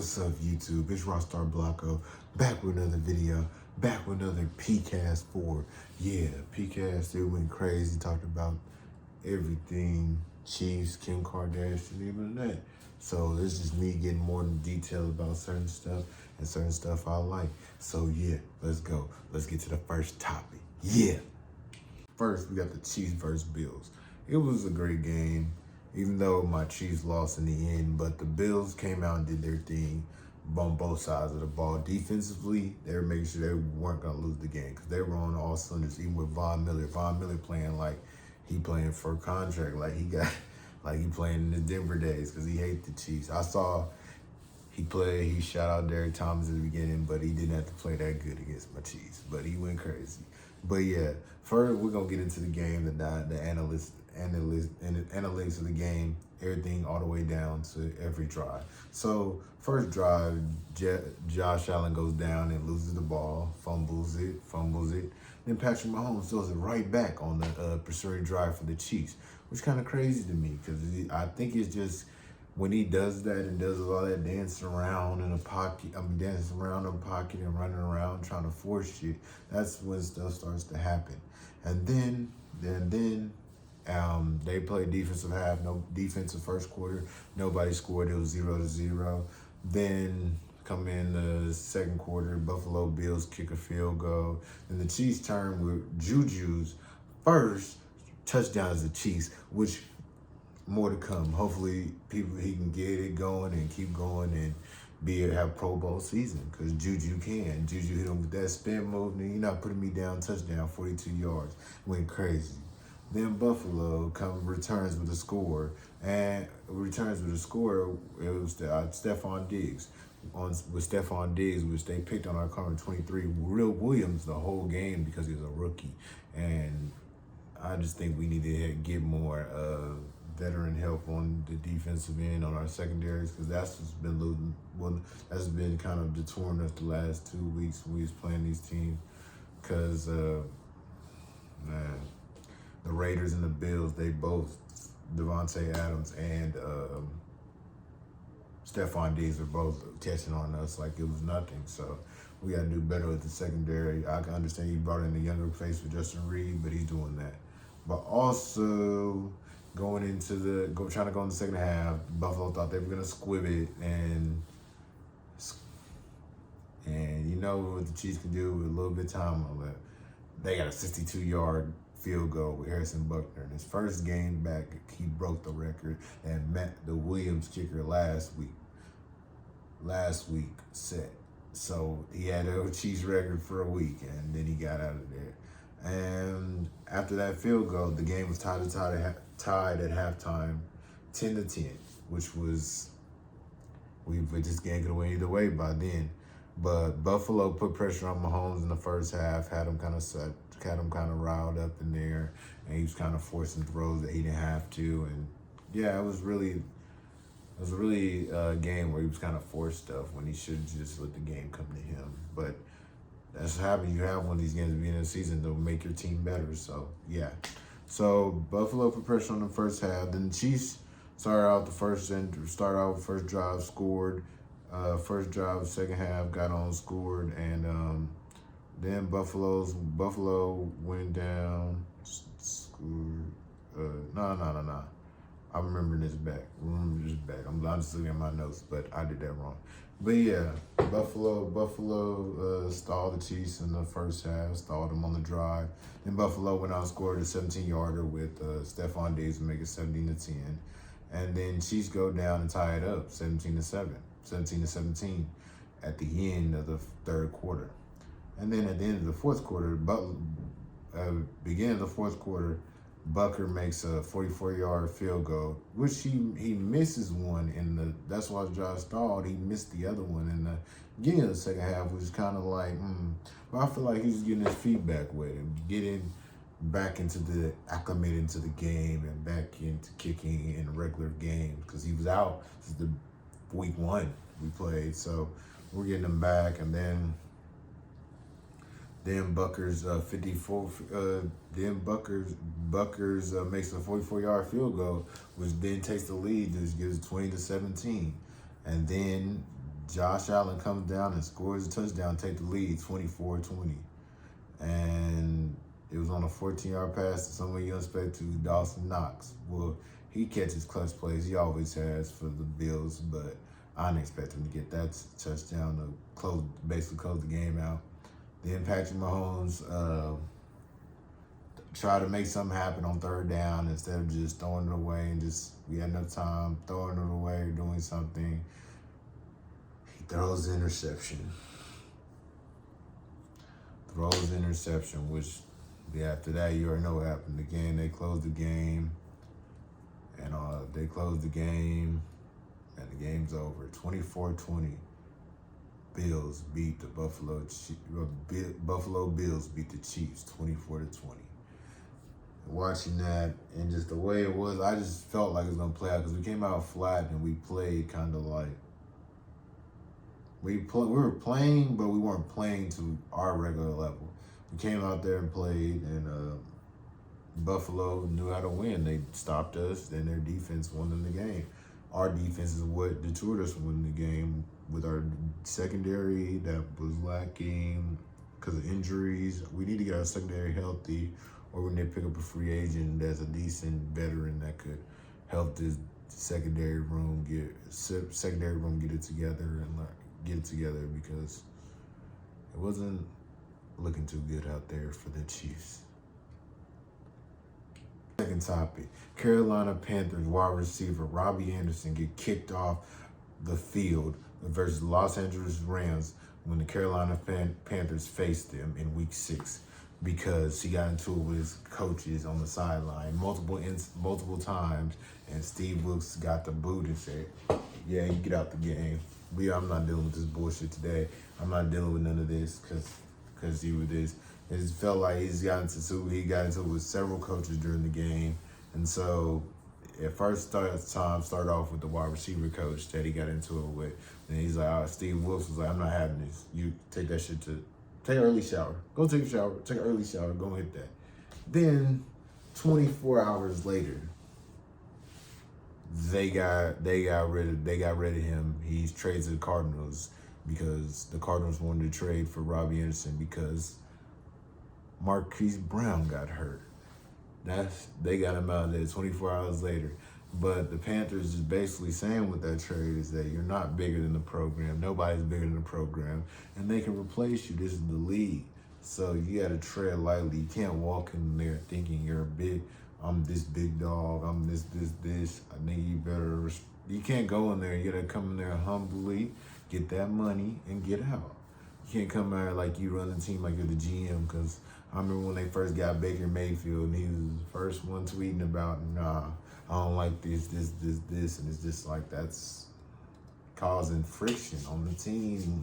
What's up, YouTube? It's ROCKSTAR BLOKO, back with another video, back with another PCast 4. Yeah, PCast, it went crazy, talked about everything, Chiefs, Kim Kardashian, even that. So it's just me getting more in detail about certain stuff and certain stuff I like. So yeah, let's go. Let's get to the first topic. Yeah. First, we got the Chiefs versus Bills. It was a great game, even though my Chiefs lost in the end, but the Bills came out and did their thing on both sides of the ball. Defensively, they were making sure they weren't going to lose the game because they were on all cylinders, even with Von Miller. Von Miller playing like he playing for a contract, like he playing in the Denver days because he hates the Chiefs. I saw he shot out Derrick Thomas at the beginning, but he didn't have to play that good against my Chiefs, but he went crazy. But yeah, first we're going to get into the game, the analytics of the game, everything all the way down to every drive. So first drive, Josh Allen goes down and loses the ball, fumbles it. Then Patrick Mahomes throws it right back on the pursuing drive for the Chiefs, which is kind of crazy to me because I think it's just when he does that and does all that dancing around in the pocket, and running around trying to force shit, that's when stuff starts to happen. And then they played defensive half, no defensive first quarter. Nobody scored. It was 0-0. Then come in the second quarter, Buffalo Bills kick a field goal. Then the Chiefs turn with Juju's first touchdown as the Chiefs, which more to come. Hopefully he can get it going and keep going and be able to have Pro Bowl season because Juju can. Juju hit him with that spin move, and you're not putting me down, touchdown, 42 yards. Went crazy. Then Buffalo returns with a score. It was Stephon Diggs. With Stephon Diggs, which they picked on our corner 23, Will Williams the whole game because he was a rookie. And I just think we need to get more veteran help on the defensive end on our secondaries because that's what's been losing. Well, that's been kind of detouring us the last 2 weeks when we was playing these teams because, man, the Raiders and the Bills, they both, Devontae Adams and Stephon Diggs are both catching on us like it was nothing. So we got to do better with the secondary. I can understand you brought in the younger face with Justin Reed, but he's doing that. But also trying to go in the second half, Buffalo thought they were going to squib it, and you know what the Chiefs can do with a little bit of time on that. They got a 62-yard field goal with Harrison Buckner. In his first game back, he broke the record and met the Williams kicker last week set. So he had a Chiefs record for a week, and then he got out of there. And after that field goal, the game was tied at halftime, 10-10, which was, we just can't get away either way by then. But Buffalo put pressure on Mahomes in the first half, had him kind of riled up in there, and he was kind of forcing throws that he didn't have to. And yeah, it was really a game where he was kind of forced stuff when he should just let the game come to him. But that's what happens. You have one of these games at the beginning of the season to make your team better. So yeah. So Buffalo put pressure on the first half. Then the Chiefs started out with first drive, scored. First drive, second half, got on, scored, and then Buffalo went down, scored. No. I'm remembering this back. I'm just looking at my notes, but I did that wrong. But yeah, Buffalo stalled the Chiefs in the first half, stalled them on the drive. Then Buffalo went out and scored a 17-yarder with Stephon Diggs to make it 17-10. And then Chiefs go down and tie it up, 17-17 at the end of the third quarter. And then at the end of the fourth quarter, beginning of the fourth quarter, Bucker makes a 44-yard field goal, which he misses one that's why Josh stalled. He missed the other one in the beginning of the second half, which is kind of like, But I feel like he's getting his feedback with him, getting back acclimated into the game and back into kicking in regular games because he was out since the week 1 we played. So we're getting him back, and then Bucker's Bucker's makes a 44-yard field goal, which then takes the lead, just gives 20-17, and then Josh Allen comes down and scores a touchdown, take the lead, 24-20. And it was on a 14-yard pass to someone you expect to, Dawson Knox. Well, he catches clutch plays. He always has for the Bills, but I didn't expect him to get that touchdown to basically close the game out. Then Patrick Mahomes tried to make something happen on third down instead of just throwing it away and we had enough time throwing it away, doing something. He throws the interception. Which after that, you already know what happened. They closed the game, and the game's over. 24-20. Bills beat the Buffalo Bills beat the Chiefs 24-20. Watching that and just the way it was, I just felt like it was gonna play out because we came out flat and we played kind of like we were playing, but we weren't playing to our regular level. We came out there and played, and Buffalo knew how to win. They stopped us, and their defense won them the game. Our defense is what deterred us from winning the game with our secondary that was lacking because of injuries. We need to get our secondary healthy, or we need to pick up a free agent that's a decent veteran that could help this secondary room get it together because it wasn't looking too good out there for the Chiefs. Second topic, Carolina Panthers wide receiver Robbie Anderson get kicked off the field versus the Los Angeles Rams when the Carolina Panthers faced them in Week 6 because he got into it with his coaches on the sideline multiple times, and Steve Wilkes got the boot and said, "Yeah, you get out the game. I'm not dealing with this bullshit today. I'm not dealing with none of this because you were this." It just felt like he got into it with several coaches during the game. And so at first started off with the wide receiver coach that he got into it with. And he's like, Steve Wilkes was like, "I'm not having this. You take that shit take an early shower. Go take a shower. Take an early shower. Go hit that." Then 24 hours later, they got rid of him. He's traded to the Cardinals because the Cardinals wanted to trade for Robbie Anderson because Marquise Brown got hurt. They got him out of there 24 hours later. But the Panthers is basically saying with that trade is that you're not bigger than the program. Nobody's bigger than the program. And they can replace you. This is the league. So you got to tread lightly. You can't walk in there thinking I'm this big dog. I'm this. I think you can't go in there. You got to come in there humbly, get that money, and get out. You can't come out like you run the team like you're the GM because I remember when they first got Baker Mayfield and he was the first one tweeting about, "Nah, I don't like this. And it's just like that's causing friction on the team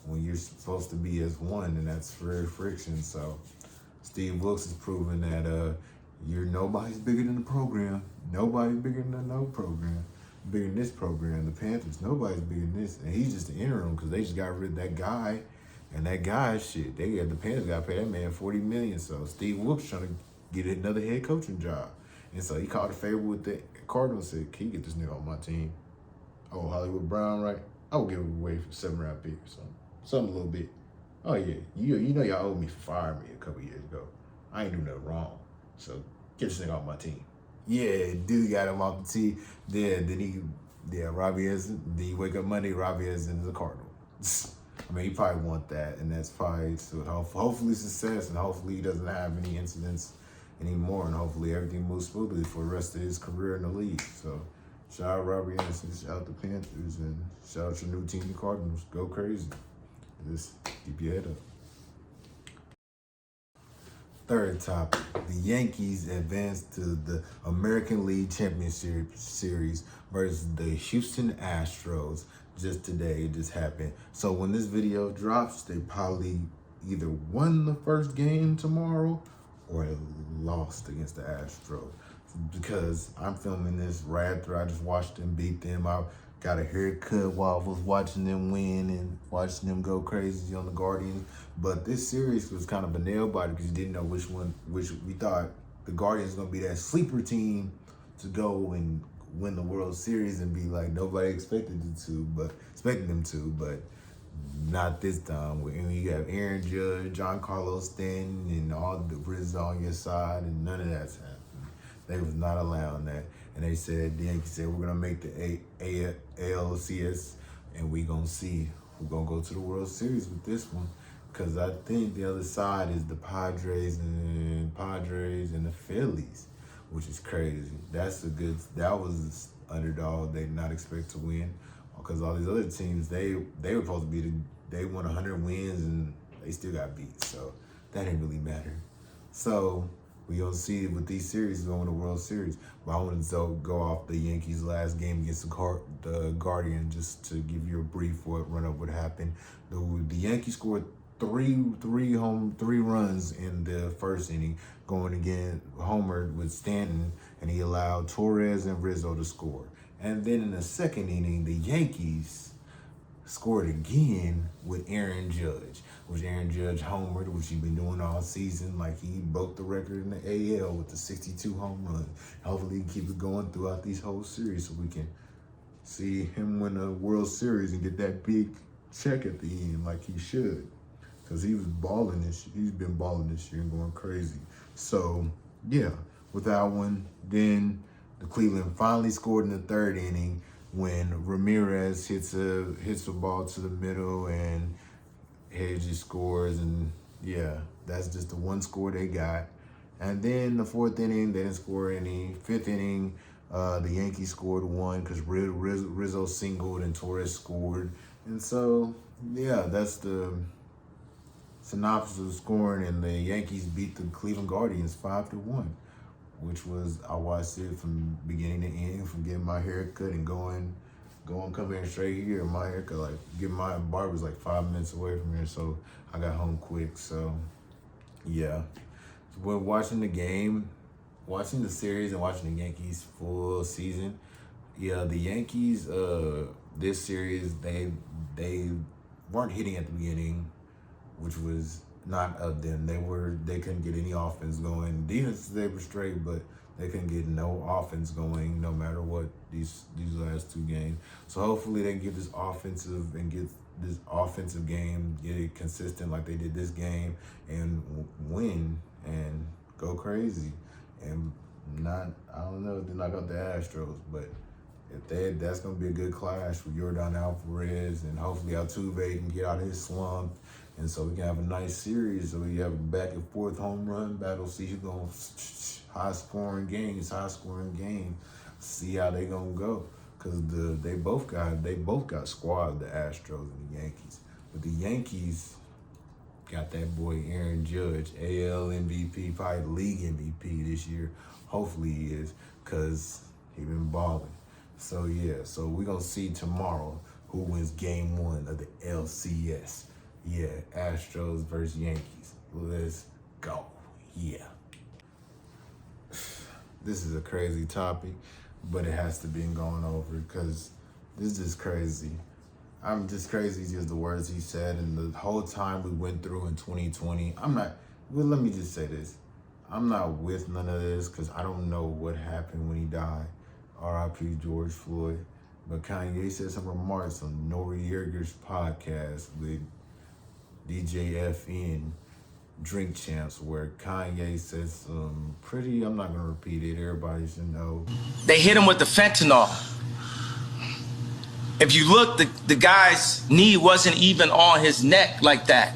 when you're supposed to be as one, and that's very friction. So Steve Wilkes is proving that nobody's bigger than the program. Nobody's bigger than no program. Bigger than this program, the Panthers. Nobody's bigger than this. And he's just the interim because they just got rid of that guy. And that guy, the Panthers got to pay that man $40 million. So Steve Wilkes trying to get another head coaching job. And so he called a favor with the Cardinals and said, "Can you get this nigga on my team?" Oh, Hollywood Brown, right? I will give him away for 7-round pick or something a little bit. Oh yeah, you know y'all owed me for firing me a couple years ago. I ain't do nothing wrong. So get this nigga off my team. Yeah, dude got him off the team. Robbie Anderson. Then you wake up Monday, Robbie Anderson is a Cardinal. I mean, he probably want that, and that's probably hopefully success, and hopefully he doesn't have any incidents anymore, and hopefully everything moves smoothly for the rest of his career in the league. So shout out Robbie Anderson, shout out the Panthers, and shout out your new team, the Cardinals. Go crazy. Just keep your head up. Third topic, the Yankees advanced to the American League Championship Series versus the Houston Astros. Just today, it just happened. So when this video drops, they probably either won the first game tomorrow or lost against the Astros. Because I'm filming this right after I just watched them beat them. I got a haircut while I was watching them win and watching them go crazy on the Guardians. But this series was kind of a nail biter because you didn't know which we thought the Guardians was going to be that sleeper team to go and win the World Series and be like nobody expected them to, but not this time. When you have Aaron Judge, John Carlos Stanton, and all the Rizzo on your side, and none of that's happening. They was not allowing that, and they said the Yankees said we're gonna make the ALCS, and we're gonna see. We're gonna go to the World Series with this one, because I think the other side is the Padres and the Phillies, which is crazy. That was underdog. They did not expect to win, because all these other teams, they were supposed to be they won 100 wins and they still got beat. So that didn't really matter. So we gonna see with these series going to the World Series. But I wanted to go off the Yankees' last game against the Guardian, just to give you a brief run up what happened. The Yankees scored three runs in the first inning, going again homered with Stanton, and he allowed Torres and Rizzo to score. And then in the second inning, the Yankees scored again with Aaron Judge, which Aaron Judge homered, which he's been doing all season. Like, he broke the record in the AL with the 62 home runs. Hopefully he can keep it going throughout these whole series, so we can see him win a World Series and get that big check at the end like he should. Because he was balling he's been balling this year and going crazy. So, yeah, with that one, then the Cleveland finally scored in the third inning when Ramirez hits a ball to the middle and Hedges scores, and yeah, that's just the one score they got. And then the fourth inning, they didn't score any. Fifth inning, the Yankees scored one because Rizzo singled and Torres scored. And so, yeah, that's the synopsis of scoring, and the Yankees beat the Cleveland Guardians 5-1, which was, I watched it from beginning to end, from getting my hair cut and going coming in straight here. My haircut, like, my barber's like 5 minutes away from here, so I got home quick. So yeah, when watching the game, watching the series and watching the Yankees full season, yeah, the Yankees this series, they weren't hitting at the beginning, which was not of them. They couldn't get any offense going. Defense, they were straight, but they couldn't get no offense going no matter what these last two games. So hopefully they can get this offensive game, get it consistent like they did this game, and win and go crazy. And I don't know if they knock out the Astros, but if that's gonna be a good clash with Yordan Alvarez, and hopefully Altuve can get out of his slump. And so we can have a nice series. So we have a back and forth home run battle. See who's going high scoring game. See how they gonna go. Because they both got squad, the Astros and the Yankees. But the Yankees got that boy Aaron Judge, AL MVP, probably league MVP this year. Hopefully he is, because he been balling. So yeah, so we're gonna see tomorrow who wins game 1 of the LCS. Yeah, Astros versus Yankees. Let's go. Yeah. This is a crazy topic, but it has to be going over because this is crazy. I'm just crazy just the words he said, and the whole time we went through in 2020. Let me just say this. I'm not with none of this because I don't know what happened when he died. R.I.P. George Floyd. But Kanye said some remarks on Nori Yerger's podcast with DJ FN Drink Champs, where Kanye says some pretty, I'm not gonna repeat it, everybody should know. They hit him with the fentanyl. If you look, the guy's knee wasn't even on his neck like that.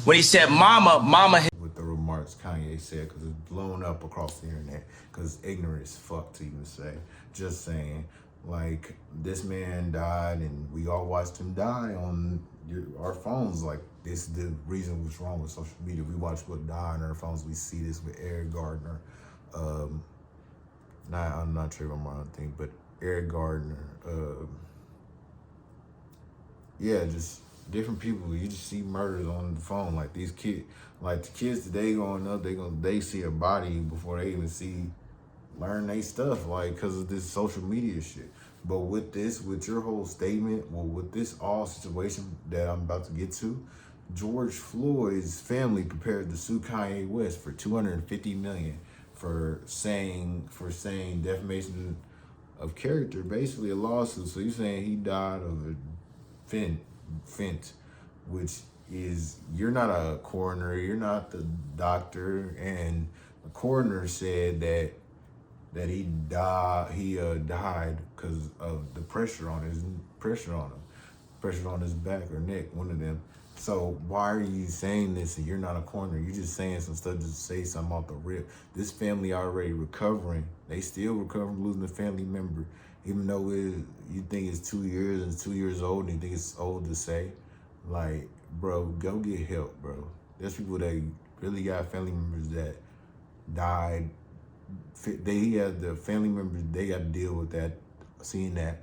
When he said mama hit. With the remarks Kanye said, because it's blown up across the internet, because ignorant as fuck to even say. Just saying, like, this man died and we all watched him die on our phones. Like, this is the reason what's wrong with social media. We watch what died on our phones. We see this with Eric Gardner. I'm not sure if I'm on the thing, but Eric Gardner. Yeah, just different people. You just see murders on the phone. Like these kids, like the kids today growing up, they see a body before they even learn they stuff. Like, because of this social media shit. But with your whole statement, with this all situation that I'm about to get to, George Floyd's family prepared to sue Kanye West for $250 million for saying defamation of character, basically a lawsuit. So you're saying he died of a fent, which is, you're not a coroner, you're not the doctor, and the coroner said that he died because of the pressure on him, pressure on his back or neck, one of them. So why are you saying this and you're not a coroner? You're just saying some stuff to say something off the rip. This family already recovering. They still recovering losing a family member. Even though you think it's 2 years and it's 2 years old and you think it's old to say, like, bro, go get help, bro. There's people that really got family members that died. They had the family members, they got to deal with that, seeing that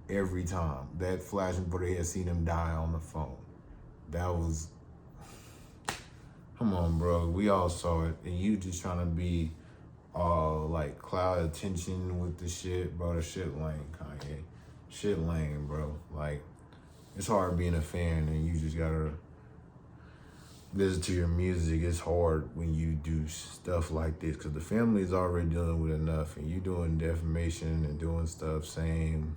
every time. That flashing before they had seen them die on the phone. That was, come on, bro. We all saw it. And you just trying to be all like cloud attention with the shit, bro. The shit lame, Kanye. Shit lame, bro. Like, it's hard being a fan and you just gotta listen to your music. It's hard when you do stuff like this because the family is already dealing with enough, and you doing defamation and doing stuff saying,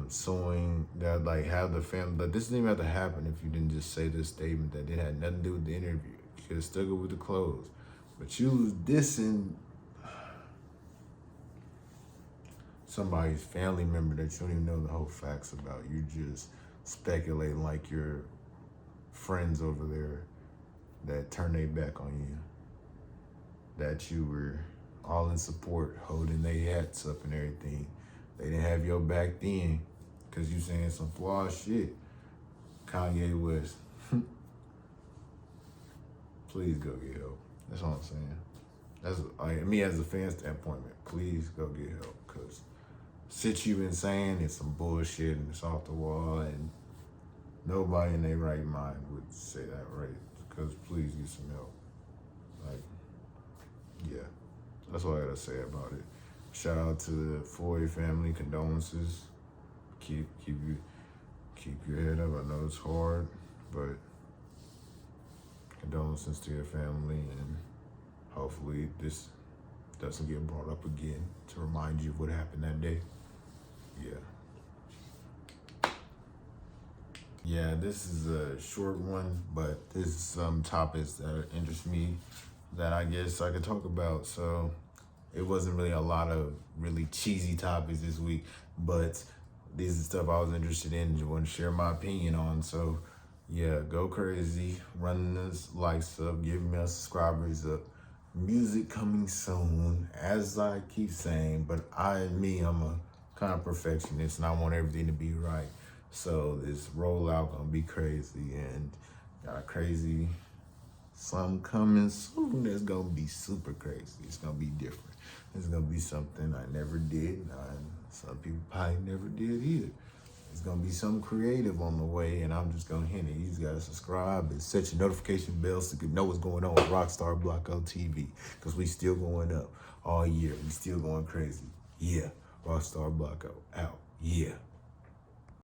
suing that, like, have the family, but this didn't even have to happen if you didn't just say this statement that it had nothing to do with the interview. You could have stuck it with the clothes, but you was dissing somebody's family member that you don't even know the whole facts about. You just speculating like your friends over there that turned their back on you, that you were all in support, holding their hats up and everything. They didn't have your back then because you saying some flawed shit. Kanye West, please go get help. That's all I'm saying. That's like, me as a fan standpoint, man, please go get help, because shit you been saying is some bullshit and it's off the wall, and nobody in their right mind would say that, right? Because please get some help. Like, yeah, that's all I gotta say about it. Shout out to the Floyd family, condolences. Keep your head up. I know it's hard, but condolences to your family, and hopefully this doesn't get brought up again to remind you of what happened that day. Yeah, this is a short one, but this is some topics that interest me that I guess I could talk about. So it wasn't really a lot of really cheesy topics this week, but these are stuff I was interested in and want to share my opinion on. So yeah, go crazy, run this likes up, give me a subscribers up. Music coming soon, as I keep saying, but I'm a kind of perfectionist and I want everything to be right. So this rollout gonna be crazy, and got a crazy something coming soon that's gonna be super crazy. It's gonna be different. It's gonna be something I never did, and some people probably never did either. It's gonna be something creative on the way, and I'm just gonna hint it. You just gotta subscribe and set your notification bell so you can know what's going on with ROCKSTAR BLOKO TV, because we still going up all year. We still going crazy. Yeah, ROCKSTAR BLOKO out. Yeah.